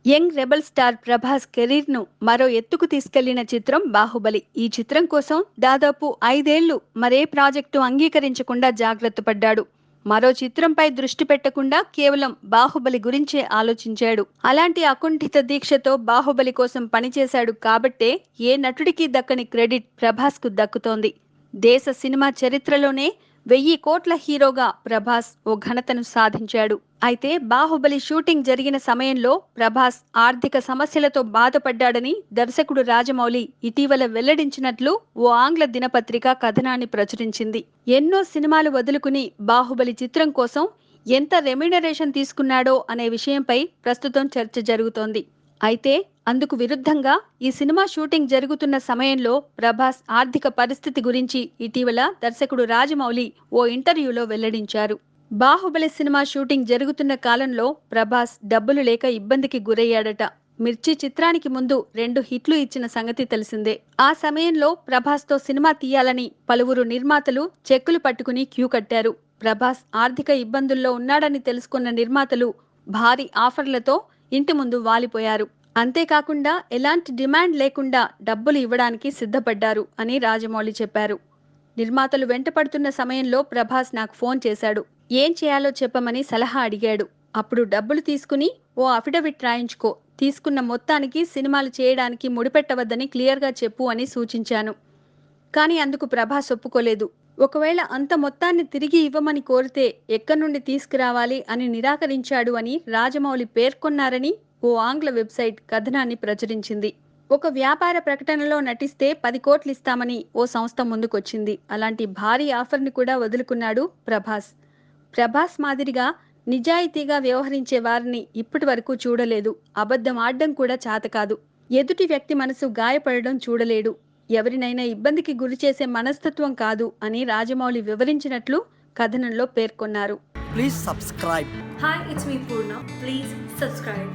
Young rebel star Prabhas career ను మరో ఎత్తుకు తీసుకెళ్లిన చిత్రం బాహుబలి. ఈ చిత్రం కోసం దాదాపు 5 ఏళ్లు మరే ప్రాజెక్టు అంగీకరించకుండా జాగ్రత్త పడ్డాడు. మరో చిత్రంపై దృష్టి పెట్టకుండా కేవలం బాహుబలి గురించే ఆలోచించాడు. అలాంటి అకుంఠిత దీక్షతో బాహుబలి కోసం పనిచేశాడు కాబట్టే ఏ నటుడికి దక్కని క్రెడిట్ ప్రభాస్ కు దక్కుతోంది. దేశ సినిమా చరిత్రలోనే 1000 కోట్ల హీరోగా ప్రభాస్ ఓ ఘనతను సాధించాడు. అయితే బాహుబలి షూటింగ్ జరిగిన సమయంలో ప్రభాస్ ఆర్థిక సమస్యలతో బాధపడ్డాడని దర్శకుడు రాజమౌళి ఇటీవల వెల్లడించినట్లు ఓ ఆంగ్ల దినపత్రిక కథనాన్ని ప్రచురించింది. ఎన్నో సినిమాలు వదులుకుని బాహుబలి చిత్రం కోసం ఎంత రెమ్యునరేషన్ తీసుకున్నాడో అనే విషయంపై ప్రస్తుతం చర్చ జరుగుతోంది. అయితే అందుకు విరుద్ధంగా ఈ సినిమా షూటింగ్ జరుగుతున్న సమయంలో ప్రభాస్ ఆర్థిక పరిస్థితి గురించి ఇటీవల దర్శకుడు రాజమౌళి ఓ ఇంటర్వ్యూలో వెల్లడించారు. బాహుబలి సినిమా షూటింగ్ జరుగుతున్న కాలంలో ప్రభాస్ డబ్బులు లేక ఇబ్బందికి గురయ్యాడట. మిర్చి చిత్రానికి ముందు 2 హిట్లు ఇచ్చిన సంగతి తెలిసిందే. ఆ సమయంలో ప్రభాస్ తో సినిమా తీయాలని పలువురు నిర్మాతలు చెక్కులు పట్టుకుని క్యూ కట్టారు. ప్రభాస్ ఆర్థిక ఇబ్బందుల్లో ఉన్నాడని తెలుసుకున్న నిర్మాతలు భారీ ఆఫర్లతో ఇంటి ముందు వాలిపోయారు. అంతేకాకుండా ఎలాంటి డిమాండ్ లేకుండా డబ్బులు ఇవ్వడానికి సిద్ధపడ్డారు అని రాజమౌళి చెప్పారు. నిర్మాతలు వెంటపడుతున్న సమయంలో ప్రభాస్ నాకు ఫోన్ చేశాడు. ఏం చేయాలో చెప్పమని సలహా అడిగాడు. అప్పుడు డబ్బులు తీసుకుని ఓ అఫిడవిట్ రాయించుకో, తీసుకున్న మొత్తానికి సినిమాలు చేయడానికి ముడిపెట్టవద్దని క్లియర్గా చెప్పు అని సూచించాను. కానీ అందుకు ప్రభాస్ ఒప్పుకోలేదు. ఒకవేళ అంత మొత్తాన్ని తిరిగి ఇవ్వమని కోరితే ఎక్కడి నుండి తీసుకురావాలి అని నిరాకరించాడు అని రాజమౌళి పేర్కొన్నారని ఓ ఆంగ్ల వెబ్సైట్ కథనాన్ని ప్రచురించింది. ఒక వ్యాపార ప్రకటనలో నటిస్తే 10 కోట్లు ఇస్తామని ఓ సంస్థ ముందుకొచ్చింది. అలాంటి భారీ ఆఫర్ని కూడా వదులుకున్నాడు ప్రభాస్. ప్రభాస్ మాదిరిగా నిజాయితీగా వ్యవహరించే వారిని ఇప్పటి వరకు చూడలేదు. అబద్ధం ఆడడం కూడా చాతకాదు. ఎదుటి వ్యక్తి మనసు గాయపడడం చూడలేడు. ఎవరినైనా ఇబ్బందికి గురిచేసే మనస్తత్వం కాదు అని రాజమౌళి వివరించినట్లు కథనంలో పేర్కొన్నారు. Please subscribe. Hi, it's me Purna. Please subscribe.